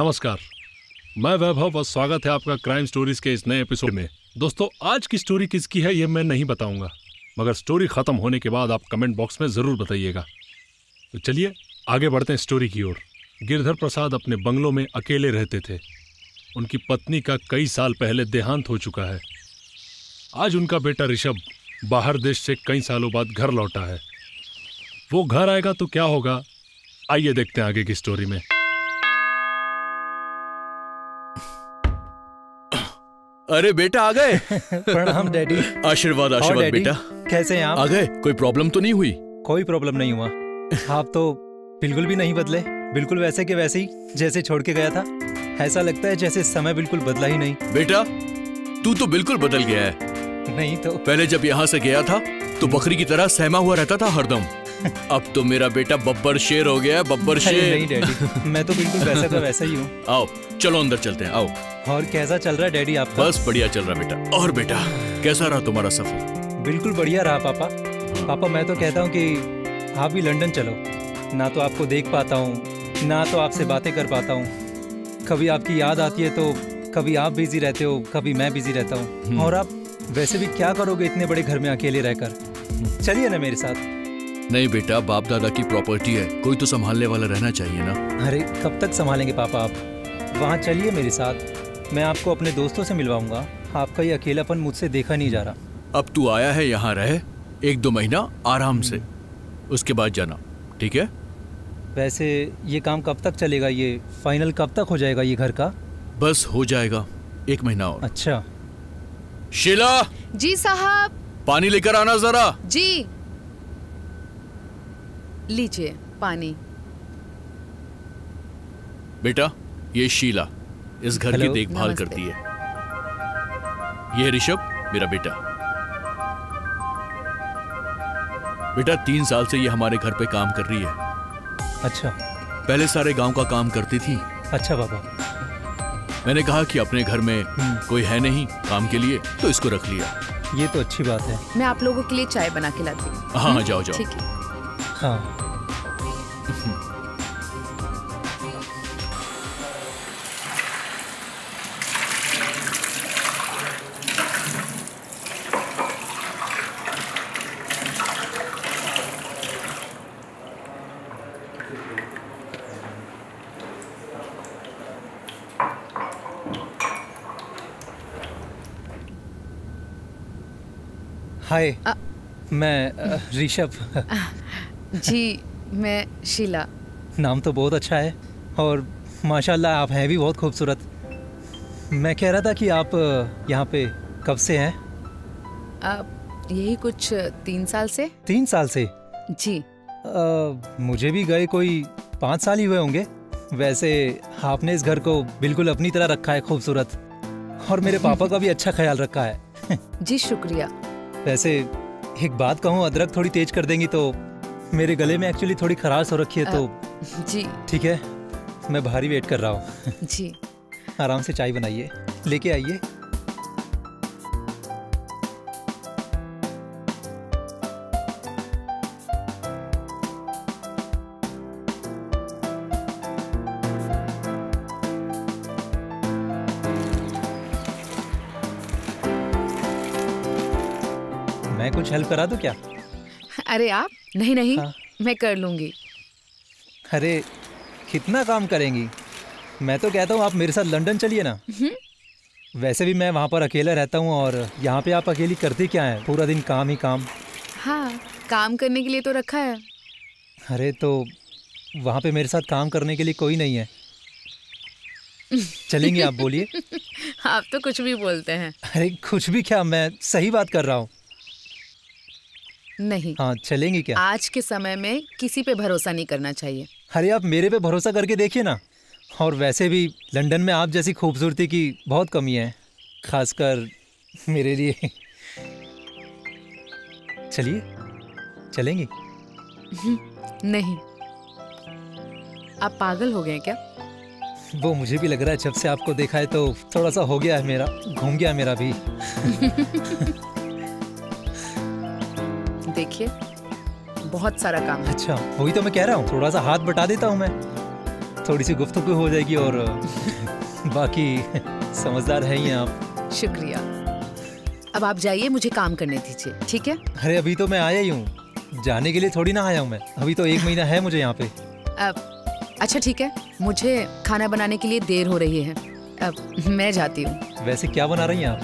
नमस्कार, मैं वैभव और स्वागत है आपका क्राइम स्टोरीज के इस नए एपिसोड में। दोस्तों, आज की स्टोरी किसकी है ये मैं नहीं बताऊंगा, मगर स्टोरी खत्म होने के बाद आप कमेंट बॉक्स में जरूर बताइएगा। तो चलिए आगे बढ़ते हैं स्टोरी की ओर। गिरधर प्रसाद अपने बंगलों में अकेले रहते थे। उनकी पत्नी का कई साल पहले देहांत हो चुका है। आज उनका बेटा ऋषभ बाहर देश से कई सालों बाद घर लौटा है। वो घर आएगा तो क्या होगा, आइए देखते हैं आगे की स्टोरी में। अरे बेटा आ गए। प्रणाम डैडी। आशीर्वाद आशीर्वाद बेटा। कैसे हैं आप? आ गए, कोई प्रॉब्लम तो नहीं हुई? कोई प्रॉब्लम नहीं हुआ। आप तो बिल्कुल भी नहीं बदले, बिल्कुल वैसे के वैसे ही जैसे छोड़ के गया था। ऐसा लगता है जैसे समय बिल्कुल बदला ही नहीं। बेटा तू तो बिल्कुल बदल गया है। नहीं तो पहले जब यहाँ से गया था तो बकरी की तरह सहमा हुआ रहता था हरदम। अब तो मेरा बेटा बब्बर शेर हो गया, बब्बर शेर। नहीं डैडी, मैं तो बिल्कुल वैसा का वैसा ही हूँ। आओ चलो अंदर चलते हैं, आओ। और कैसा चल रहा है डैडी आपका? बस बढ़िया चल रहा बेटा। और बेटा कैसा रहा तुम्हारा सफर? बिल्कुल बढ़िया रहा पापा। पापा मैं तो कहता हूँ कि आप भी लंदन चलो। ना तो आपको देख पाता हूँ, ना तो आपसे बातें कर पाता हूँ। कभी आपकी याद आती है तो कभी आप बिजी रहते हो, कभी मैं बिजी रहता हूँ। और आप वैसे भी क्या करोगे इतने बड़े घर में अकेले रहकर? चलिए ना मेरे साथ। नहीं बेटा, बाप दादा की प्रॉपर्टी है, कोई तो संभालने वाला रहना चाहिए ना। अरे कब तक संभालेंगे पापा आप? वहाँ चलिए मेरे साथ, मैं आपको अपने दोस्तों से मिलवाऊंगा। आपका ये अकेलापन मुझसे देखा नहीं जा रहा। अब तू आया है यहाँ रहे 1-2 महीना आराम से, उसके बाद जाना, ठीक है? वैसे ये काम कब तक चलेगा? ये फाइनल कब तक हो जाएगा ये घर का? बस हो जाएगा 1 महीना और। अच्छा। शीला। जी साहब। पानी लेकर आना जरा। जी लीजिए पानी। बेटा ये शीला इस घर की देखभाल करती है। ये ऋषभ मेरा बेटा। बेटा 3 साल से ये हमारे घर पे काम कर रही है। अच्छा। पहले सारे गांव का काम करती थी। अच्छा पापा। मैंने कहा कि अपने घर में कोई है नहीं काम के लिए, तो इसको रख लिया। ये तो अच्छी बात है। मैं आप लोगों के लिए चाय बना के लाती हूँ। हाँ जाओ जाओ। ठीक है। हाँ। हाय, मैं ऋषभ। जी मैं शीला। नाम तो बहुत अच्छा है और माशाल्लाह आप हैं भी बहुत खूबसूरत। मैं कह रहा था कि आप यहाँ पे कब से हैं? यही कुछ 3 साल से। 3 साल से? जी। मुझे भी गए कोई 5 साल ही हुए होंगे। वैसे आपने इस घर को बिल्कुल अपनी तरह रखा है, खूबसूरत। और मेरे पापा का भी अच्छा ख्याल रखा है। जी शुक्रिया। वैसे एक बात कहूँ, अदरक थोड़ी तेज कर देंगी तो मेरे गले में एक्चुअली थोड़ी खराश हो रखी है। तो जी ठीक है, मैं बाहर ही वेट कर रहा हूँ। जी आराम से चाय बनाइए, लेके आइए। मैं कुछ हेल्प करा दूं क्या? अरे आप? नहीं नहीं। हाँ। मैं कर लूंगी। अरे कितना काम करेंगी? मैं तो कहता हूँ आप मेरे साथ लंदन चलिए ना। वैसे भी मैं वहाँ पर अकेला रहता हूँ और यहाँ पे आप अकेली करते क्या हैं? पूरा दिन काम ही काम। हाँ, काम करने के लिए तो रखा है। अरे तो वहाँ पे मेरे साथ काम करने के लिए कोई नहीं है। चलेंगे आप? बोलिए। आप तो कुछ भी बोलते हैं। अरे कुछ भी क्या, मैं सही बात कर रहा हूँ। नहीं। हाँ चलेंगी क्या? आज के समय में किसी पे भरोसा नहीं करना चाहिए। अरे आप मेरे पे भरोसा करके देखिए ना। और वैसे भी लंदन में आप जैसी खूबसूरती की बहुत कमी है, खासकर मेरे लिए। चलिए, चलेंगी? नहीं। आप पागल हो गए क्या? वो मुझे भी लग रहा है, जब से आपको देखा है तो थोड़ा सा हो गया है मेरा, घूम गया मेरा भी। देखिए बहुत सारा काम है। अच्छा, वही तो मैं कह रहा हूँ, थोड़ा सा हाथ बटा देता हूँ मैं, थोड़ी सी गुफ्तगू हो जाएगी और बाकी समझदार है ही आप। शुक्रिया। अब आप जाइए, मुझे काम करने दीजिए, ठीक है? अरे अभी तो मैं आया ही हूँ, जाने के लिए थोड़ी ना आया हूँ मैं। अभी तो 1 महीना है मुझे यहाँ पे। अच्छा ठीक है, मुझे खाना बनाने के लिए देर हो रही है, अब मैं जाती हूँ। वैसे क्या बना रही हैं आप?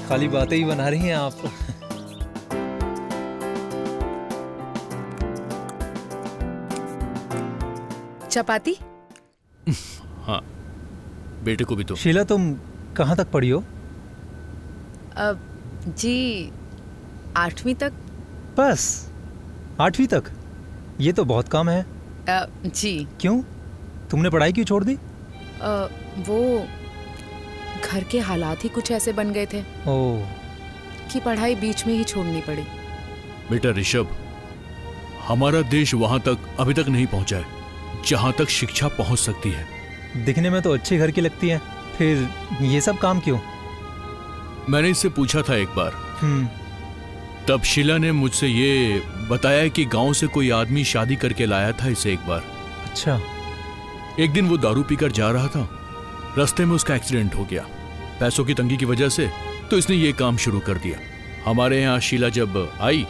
खाली बातें ही बना रही हैं आप। चपाती? हाँ, बेटे को भी तो। शीला तुम कहाँ तक पढ़ी हो? जी 8वीं तक। बस 8वीं तक? ये तो बहुत कम है। जी। क्यों, तुमने पढ़ाई क्यों छोड़ दी? वो घर के हालात ही कुछ ऐसे बन गए थे कि पढ़ाई बीच में ही छोड़नी पड़ी। बेटा ऋषभ, हमारा देश वहां तक अभी तक नहीं पहुंचा है जहां तक शिक्षा पहुंच सकती है। दिखने में तो अच्छे घर की लगती है, फिर ये सब काम क्यों? मैंने इससे पूछा था एक बार, तब शीला ने मुझसे ये बताया कि गांव से कोई आदमी शादी करके लाया था इसे एक बार। अच्छा। एक दिन वो दारू पीकर जा रहा था, रास्ते में उसका एक्सीडेंट हो गया। पैसों की तंगी की वजह से तो इसने ये काम शुरू कर दिया। हमारे यहाँ शीला जब आई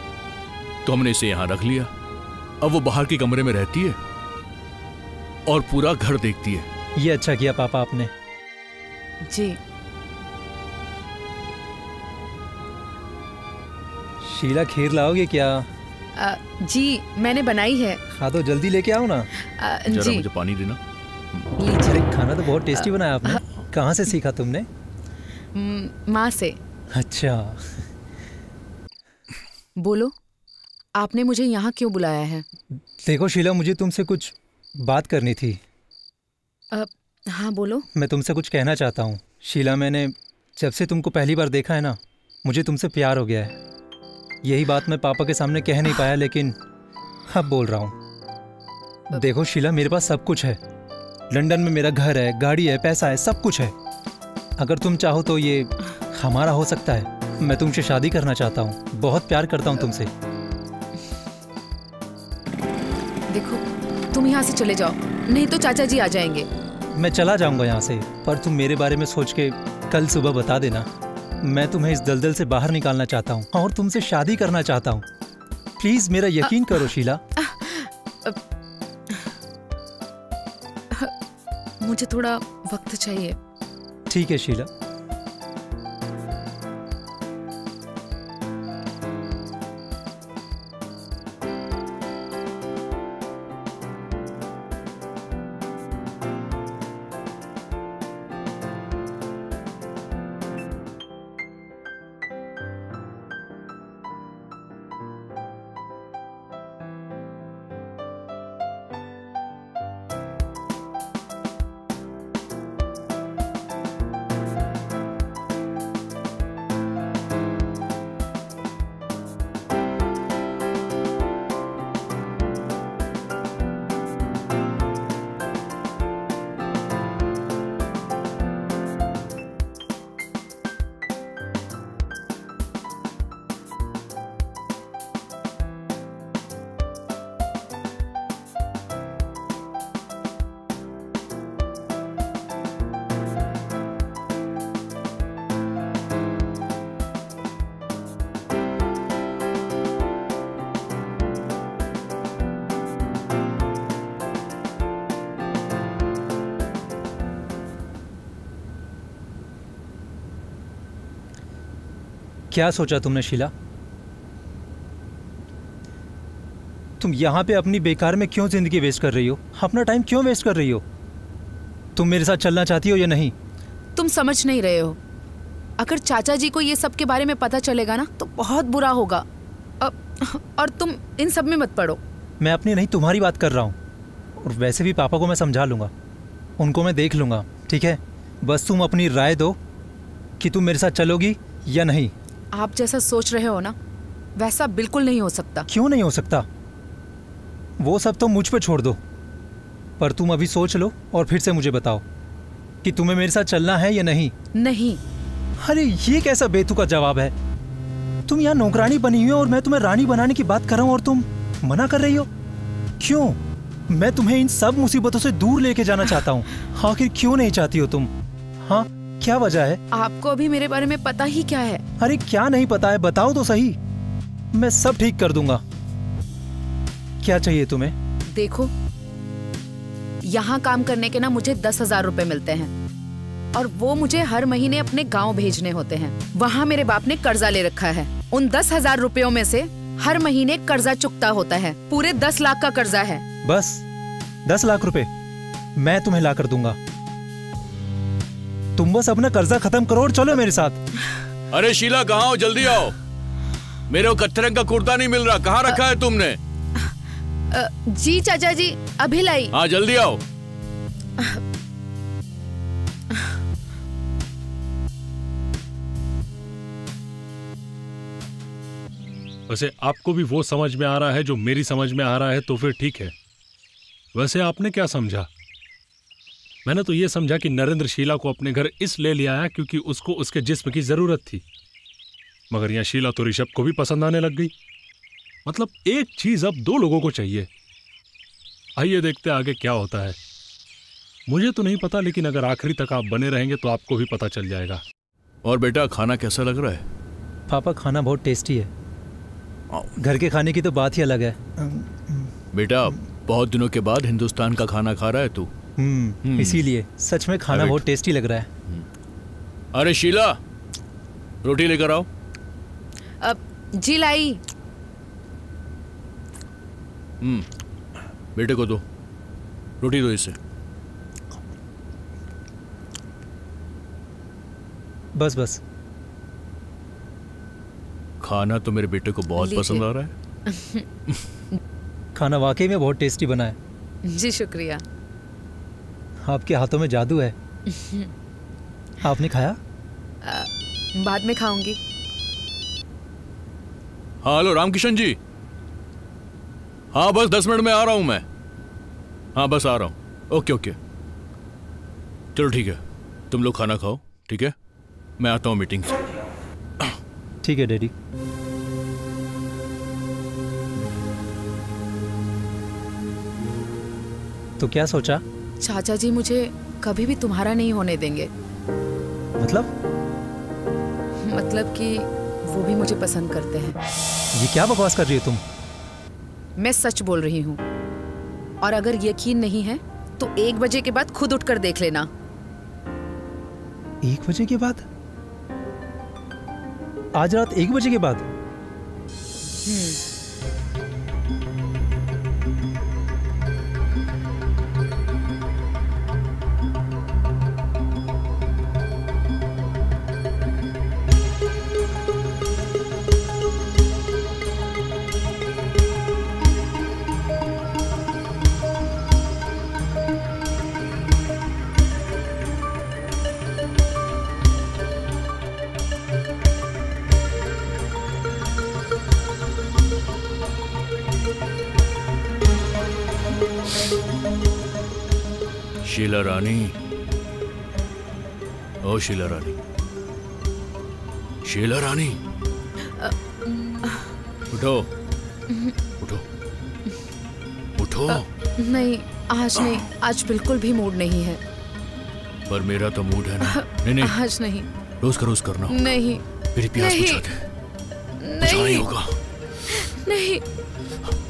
तो हमने इसे यहाँ रख लिया। अब वो बाहर के कमरे में रहती है और पूरा घर देखती है। ये अच्छा किया पापा आपने। जी। शीला खीर लाओगे क्या? जी मैंने बनाई है। हाँ तो जल्दी लेके आओ ना। जरा जी मुझे पानी देना। अरे खाना तो बहुत टेस्टी बनाया आपने। कहाँ से सीखा तुमने? माँ से। अच्छा। बोलो, आपने मुझे यहाँ क्यों बुलाया है? देखो शीला, मुझे तुमसे कुछ बात करनी थी। हाँ बोलो। मैं तुमसे कुछ कहना चाहता हूँ। शीला, मैंने जब से तुमको पहली बार देखा है ना, मुझे तुमसे प्यार हो गया है। यही बात मैं पापा के सामने कह नहीं पाया, लेकिन अब बोल रहा हूँ। देखो शीला, मेरे पास सब कुछ है। लंदन में मेरा घर है, गाड़ी है, पैसा है, सब कुछ है। अगर तुम चाहो तो ये हमारा हो सकता है। मैं तुमसे शादी करना चाहता हूँ, बहुत प्यार करता हूँ तुमसे। देखो, तुम यहाँ से चले जाओ, नहीं तो चाचा जी आ जाएंगे। मैं चला जाऊंगा यहाँ से, पर तुम मेरे बारे में सोच के कल सुबह बता देना। मैं तुम्हें इस दलदल से बाहर निकालना चाहता हूँ और तुमसे शादी करना चाहता हूँ। प्लीज मेरा यकीन करो शीला। मुझे थोड़ा वक्त चाहिए। ठीक है शीला। क्या सोचा तुमने शीला? तुम यहाँ पे अपनी बेकार में क्यों जिंदगी वेस्ट कर रही हो? अपना टाइम क्यों वेस्ट कर रही हो? तुम मेरे साथ चलना चाहती हो या नहीं? तुम समझ नहीं रहे हो। अगर चाचा जी को ये सब के बारे में पता चलेगा ना तो बहुत बुरा होगा। और तुम इन सब में मत पड़ो। मैं अपनी नहीं तुम्हारी बात कर रहा हूँ। और वैसे भी पापा को मैं समझा लूँगा, उनको मैं देख लूँगा, ठीक है? बस तुम अपनी राय दो कि तुम मेरे साथ चलोगी या नहीं। आप जैसा सोच रहे हो ना, वैसा बिल्कुल नहीं हो सकता। क्यों नहीं हो सकता? वो सब तो मुझ पे छोड़ दो, पर तुम अभी सोच लो और फिर से मुझे बताओ कि तुम्हें मेरे साथ चलना है या नहीं। नहीं। अरे ये कैसा बेतुका जवाब है? तुम यहाँ नौकरानी बनी हुई हो और मैं तुम्हें रानी बनाने की बात कर रहा हूँ और तुम मना कर रही हो। क्यों? मैं तुम्हें इन सब मुसीबतों से दूर लेके जाना चाहता हूँ। आखिर क्यों नहीं चाहती हो तुम? हाँ, क्या वजह है? आपको अभी मेरे बारे में पता ही क्या है? अरे क्या नहीं पता है, बताओ तो सही। मैं सब ठीक कर दूंगा। क्या चाहिए तुम्हें? देखो, यहाँ काम करने के ना मुझे 10,000 रुपए मिलते हैं और वो मुझे हर महीने अपने गांव भेजने होते हैं। वहाँ मेरे बाप ने कर्जा ले रखा है। उन 10,000 रुपयों में से हर महीने कर्जा चुकता होता है। पूरे 10 लाख का कर्जा है। बस 10 लाख रुपए मैं तुम्हें ला कर दूंगा। तुम बस अपना कर्जा खत्म करो और चलो मेरे साथ। अरे शीला, कहाँ हो? जल्दी आओ। मेरे को कच्चे रंग का कुर्ता नहीं मिल रहा, कहाँ रखा है तुमने? जी चाचा जी, अभी लाई। हाँ, जल्दी आओ। वैसे आपको भी वो समझ में आ रहा है जो मेरी समझ में आ रहा है, तो फिर ठीक है। वैसे आपने क्या समझा? मैंने तो ये समझा कि नरेंद्र शीला को अपने घर इसलिए ले आया क्योंकि उसको उसके जिस्म की जरूरत थी। मगर यहाँ शीला तो ऋषभ को भी पसंद आने लग गई। मतलब एक चीज अब दो लोगों को चाहिए। आइए देखते आगे क्या होता है। मुझे तो नहीं पता, लेकिन अगर आखिरी तक आप बने रहेंगे तो आपको भी पता चल जाएगा। और बेटा, खाना कैसा लग रहा है? पापा, खाना बहुत टेस्टी है। घर के खाने की तो बात ही अलग है। बेटा, बहुत दिनों के बाद हिंदुस्तान का खाना खा रहा है तू। इसीलिए सच में खाना बहुत टेस्टी लग रहा है। अरे शीला, रोटी लेकर आओ। जी लाई। बेटे को दो, रोटी दो इसे। बस बस। खाना तो मेरे बेटे को बहुत पसंद आ रहा है। खाना वाकई में बहुत टेस्टी बना है। जी शुक्रिया। आपके हाथों में जादू है। आपने खाया? बाद में खाऊंगी। हाँ, हेलो रामकिशन जी। हाँ, बस 10 मिनट में आ रहा हूं मैं। हाँ, बस आ रहा हूं। ओके ओके, चलो ठीक है, तुम लोग खाना खाओ। ठीक है, मैं आता हूं मीटिंग से। ठीक है डैडी। तो क्या सोचा? चाचा जी मुझे कभी भी तुम्हारा नहीं होने देंगे। मतलब कि वो भी मुझे पसंद करते हैं। ये क्या बकवास कर रही हो तुम? मैं सच बोल रही हूँ, और अगर यकीन नहीं है तो 1 बजे के बाद खुद उठकर देख लेना। 1 बजे के बाद? आज रात 1 बजे के बाद? शीला रानी, ओ शीला रानी, शीला रानी, उठो उठो उठो। नहीं, आज नहीं, आज बिल्कुल भी मूड नहीं है। पर मेरा तो मूड है ना। नहीं आज नहीं। रोज का रोज करना होगा। नहीं, मेरी प्यास बुझाते, बुझाना ही होगा। नहीं,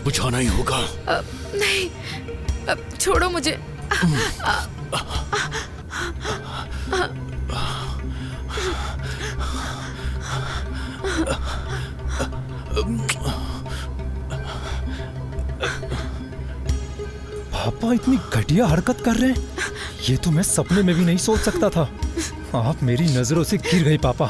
बुझाना ही होगा। नहीं, छोड़ो मुझे। पापा इतनी घटिया हरकत कर रहे हैं, ये तो मैं सपने में भी नहीं सोच सकता था। आप मेरी नजरों से गिर गए पापा।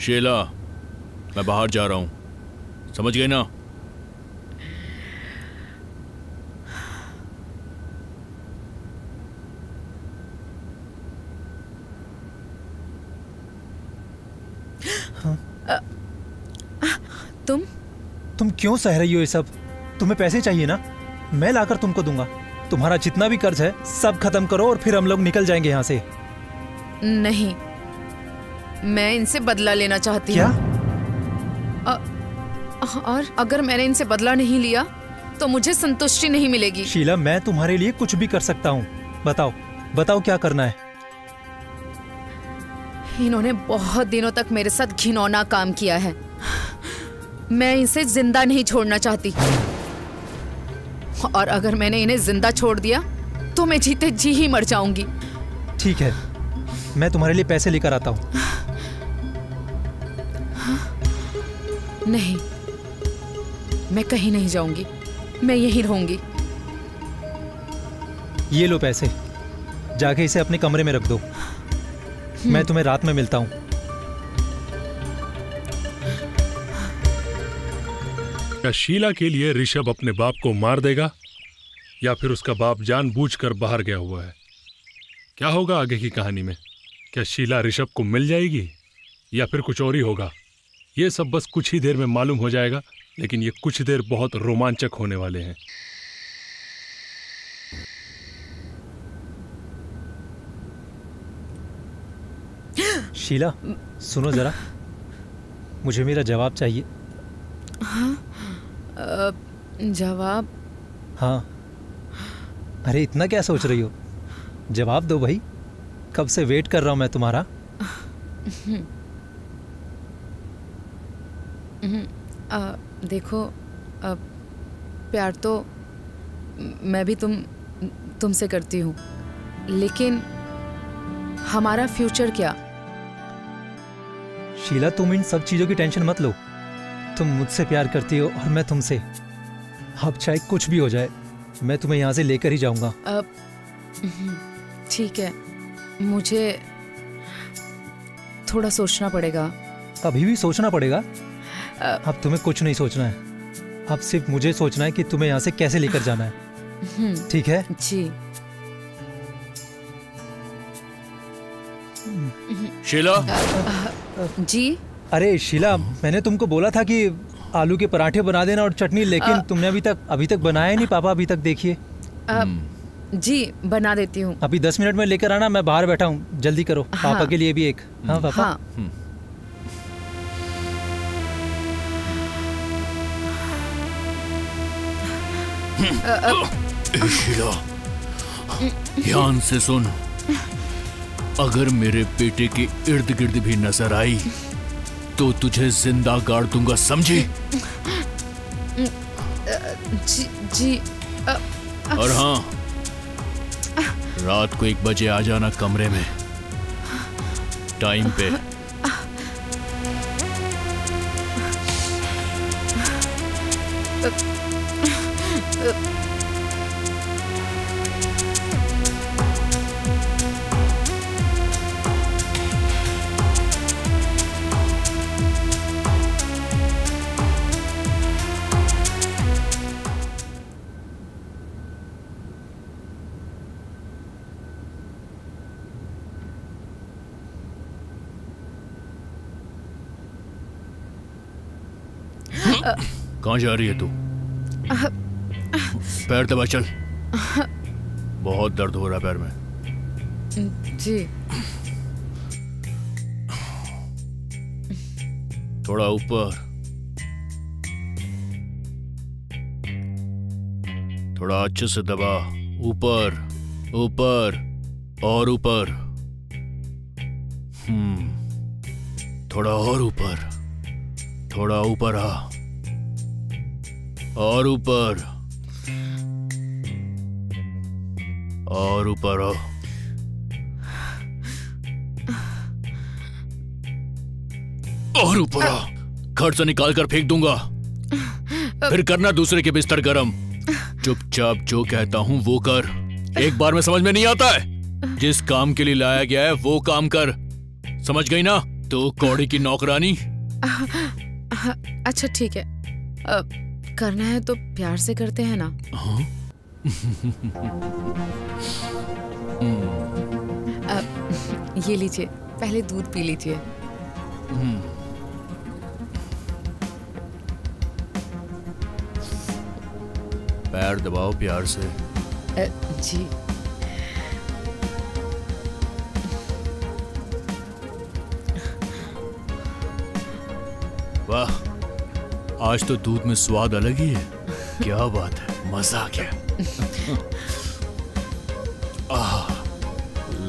शीला, मैं बाहर जा रहा हूं, समझ गई ना? तुम क्यों सह रही हो ये सब? तुम्हें पैसे चाहिए ना? मैं लाकर तुमको दूंगा। तुम्हारा जितना भी कर्ज है सब खत्म करो और फिर हम लोग निकल जाएंगे यहाँ से। नहीं, मैं इनसे बदला लेना चाहती क्या? हूँ। और अगर मैंने इनसे बदला नहीं लिया तो मुझे संतुष्टि नहीं मिलेगी। शीला, मैं तुम्हारे लिए कुछ भी कर सकता हूँ। बताओ बताओ क्या करना है। इन्होंने बहुत दिनों तक मेरे साथ घिनौना काम किया है। मैं इसे जिंदा नहीं छोड़ना चाहती, और अगर मैंने इन्हें जिंदा छोड़ दिया तो मैं जीते जी ही मर जाऊंगी। ठीक है, मैं तुम्हारे लिए पैसे लेकर आता हूँ। नहीं, मैं कहीं नहीं जाऊंगी, मैं यहीं रहूंगी। ये लो पैसे, जाके इसे अपने कमरे में रख दो। मैं तुम्हें रात में मिलता हूँ। क्या शीला के लिए ऋषभ अपने बाप को मार देगा, या फिर उसका बाप जानबूझकर बाहर गया हुआ है? क्या होगा आगे की कहानी में? क्या शीला ऋषभ को मिल जाएगी या फिर कुछ और ही होगा? ये सब बस कुछ ही देर में मालूम हो जाएगा, लेकिन ये कुछ देर बहुत रोमांचक होने वाले हैं। शीला, सुनो जरा, मुझे मेरा जवाब चाहिए। जवाब? हाँ। अरे इतना क्या सोच रही हो, जवाब दो भाई, कब से वेट कर रहा हूं मैं तुम्हारा। देखो, प्यार तो मैं भी तुमसे करती हूँ, लेकिन हमारा फ्यूचर क्या? शीला, तुम इन सब चीजों की टेंशन मत लो। तुम मुझसे प्यार करती हो और मैं तुमसे। अब चाहे कुछ भी हो जाए, मैं तुम्हें यहाँ से लेकर ही जाऊंगा। ठीक है, मुझे थोड़ा सोचना पड़ेगा। अभी भी सोचना पड़ेगा? अब तुम्हें कुछ नहीं सोचना है, अब सिर्फ मुझे सोचना है कि तुम्हें यहाँ से कैसे लेकर जाना है। ठीक है? जी। शीला। जी? अरे शीला, मैंने तुमको बोला था कि आलू के पराठे बना देना और चटनी, लेकिन तुमने अभी तक बनाया नहीं पापा। अभी तक देखिए। जी, बना देती हूँ। अभी 10 मिनट में लेकर आना, मैं बाहर बैठा हूँ, जल्दी करो। हाँ। पापा के लिए भी एक। हाँ पापा। हाँ। शीला, ध्यान से सुन, अगर मेरे बेटे के इर्द गिर्द भी नजर आई तो तुझे जिंदा गाड़ दूंगा, समझी? जी। और हाँ, रात को 1 बजे आ जाना कमरे में, टाइम पे। कहाँ जा रही है तू? पैर दबा चल, बहुत दर्द हो रहा है पैर में। जी। थोड़ा ऊपर, थोड़ा अच्छे से दबा, ऊपर ऊपर और ऊपर। थोड़ा और ऊपर, थोड़ा ऊपर आ, और ऊपर और ऊपर आ। और ऊपर आ, घर से निकाल कर फेंक दूंगा, फिर करना दूसरे के बिस्तर गरम। चुपचाप जो कहता हूं वो कर। एक बार में समझ में नहीं आता है? जिस काम के लिए लाया गया है वो काम कर, समझ गई ना? तो कौड़ी की नौकरानी। अच्छा ठीक है, करना है तो प्यार से करते हैं ना। ये लीजिए, पहले दूध पी लीजिए। पैर दबाओ प्यार से। जी। वाह, आज तो दूध में स्वाद अलग ही है। क्या बात है, मजा आ गया।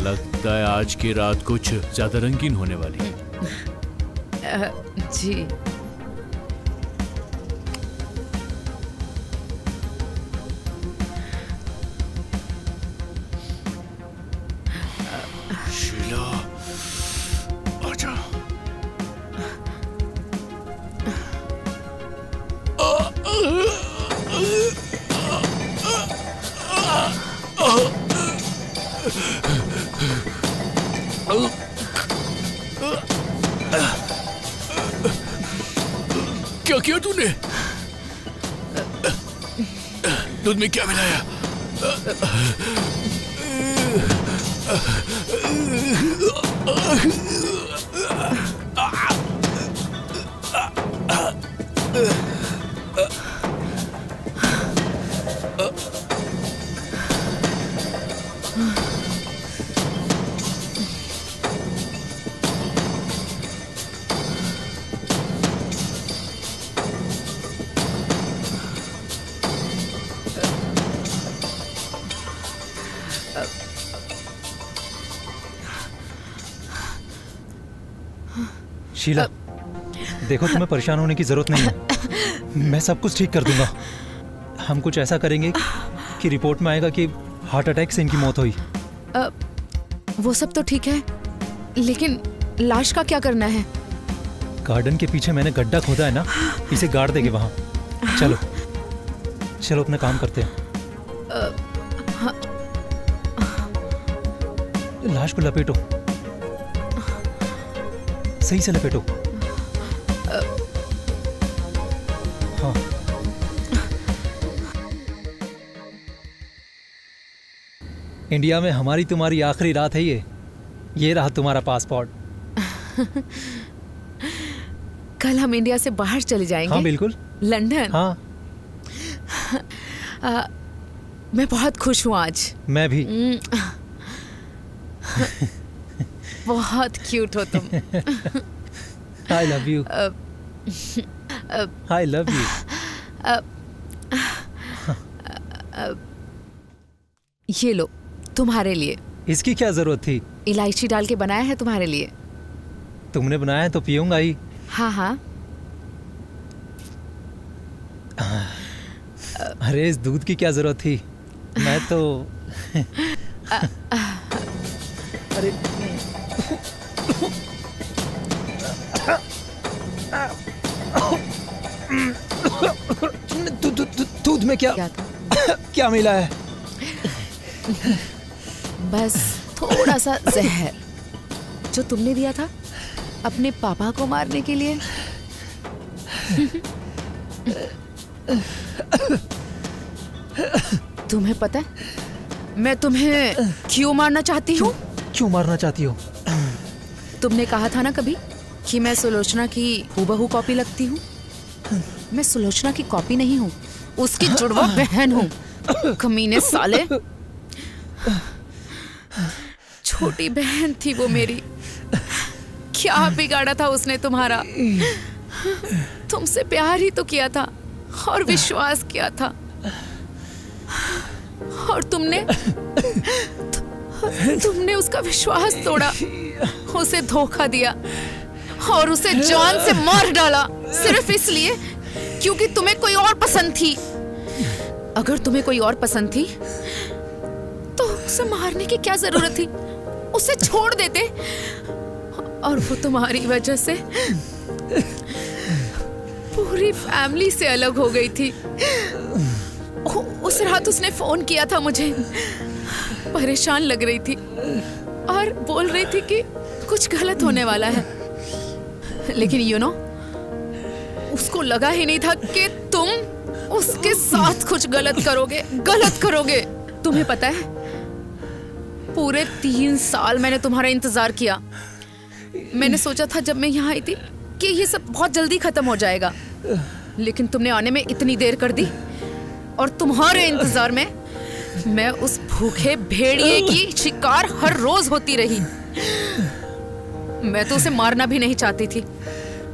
लगता है आज की रात कुछ ज्यादा रंगीन होने वाली है। जी। शीला, आजा। क्या किया तूने? दूध में क्या मिलाया? शीला, देखो तुम्हें परेशान होने की जरूरत नहीं है। मैं सब कुछ ठीक कर दूंगा। हम कुछ ऐसा करेंगे कि रिपोर्ट में आएगा कि हार्ट अटैक से इनकी मौत हुई। वो सब तो ठीक है, लेकिन लाश का क्या करना है? गार्डन के पीछे मैंने गड्ढा खोदा है ना, इसे गाड़ देंगे वहां। चलो चलो अपना काम करते हैं। लाश को लपेटो, सही से लपेटो। हाँ। इंडिया में हमारी तुम्हारी आखिरी रात है ये रहा तुम्हारा पासपोर्ट। कल हम इंडिया से बाहर चले जाएंगे। हाँ बिल्कुल। लंदन। हाँ। मैं बहुत खुश हूँ आज। मैं भी। बहुत क्यूट हो तुम। I love you. I love you. ये लो, तुम्हारे लिए। इसकी क्या जरूरत थी? इलायची डाल के बनाया है तुम्हारे लिए। तुमने बनाया है तो पीऊंगा ही। हाँ हाँ। अरे इस दूध की क्या जरूरत थी? मैं तो अरे दूध में क्या था? क्या मिला है? बस थोड़ा सा जहर जो तुमने दिया था अपने पापा को मारने के लिए। तुम्हें पता है मैं तुम्हें क्यों मारना चाहती हूँ? क्यों मारना चाहती हो? तुमने कहा था ना कभी कि मैं सुलोचना की हूबहू कॉपी लगती हूँ। मैं सुलोचना की कॉपी नहीं हूँ, उसकी जुड़वा बहन हूँ। कमीने साले, छोटी बहन थी वो मेरी। क्या बिगाड़ा था उसने तुम्हारा? तुमसे प्यार ही तो किया था और विश्वास किया था, और तुमने उसका विश्वास तोड़ा, उसे धोखा दिया और उसे जान से मार डाला सिर्फ इसलिए क्योंकि तुम्हें कोई और पसंद थी। अगर तुम्हें कोई और पसंद थी तो उसे मारने की क्या जरूरत थी? उसे छोड़ देते। और वो तुम्हारी वजह से पूरी फैमिली से अलग हो गई थी। उस रात उसने फोन किया था मुझे, परेशान लग रही थी और बोल रही थी कि कुछ गलत होने वाला है, लेकिन यू नो उसको लगा ही नहीं था कि तुम उसके साथ कुछ गलत करोगे। तुम्हें पता है पूरे 3 साल मैंने तुम्हारा इंतजार किया। मैंने सोचा था जब मैं यहाँ आई थी कि ये सब बहुत जल्दी खत्म हो जाएगा, लेकिन तुमने आने में इतनी देर कर दी और तुम्हारे इंतजार में मैं उस भूखे भेड़िए की शिकार हर रोज होती रही। मैं तो उसे मारना भी नहीं चाहती थी,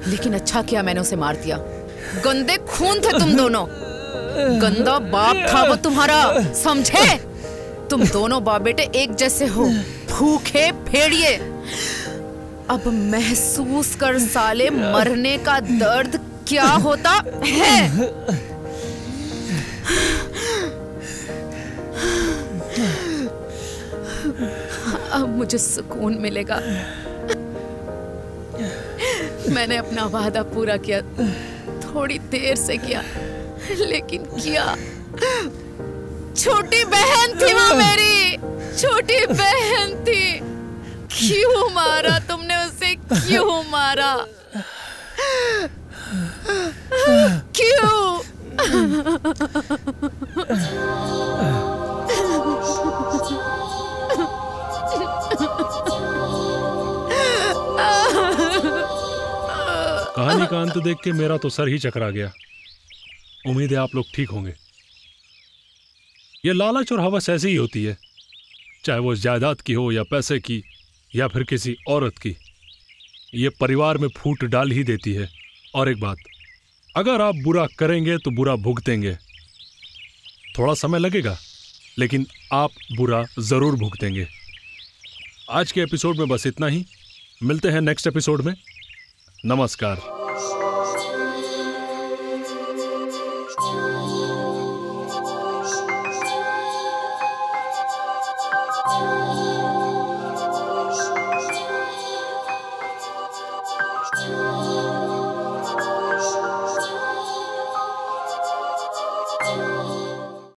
लेकिन अच्छा किया मैंने उसे मार दिया। गंदे खून थे तुम दोनों। गंदा बाप था वो तुम्हारा, समझे? तुम दोनों बाप बेटे एक जैसे हो, भूखे भेड़िए। अब महसूस कर साले, मरने का दर्द क्या होता है। अब मुझे सुकून मिलेगा। मैंने अपना वादा पूरा किया, थोड़ी देर से किया, लेकिन किया। छोटी बहन थी वो मेरी, छोटी बहन थी। क्यों मारा तुमने उसे, क्यों मारा, क्यों? कहानी का अंत देख के मेरा तो सर ही चकरा गया। उम्मीद है आप लोग ठीक होंगे। ये लालच और हवस ऐसी ही होती है, चाहे वो जायदाद की हो या पैसे की या फिर किसी औरत की। ये परिवार में फूट डाल ही देती है। और एक बात, अगर आप बुरा करेंगे तो बुरा भुगतेंगे। थोड़ा समय लगेगा, लेकिन आप बुरा जरूर भुगतेंगे। आज के एपिसोड में बस इतना ही। मिलते हैं नेक्स्ट एपिसोड में। नमस्कार।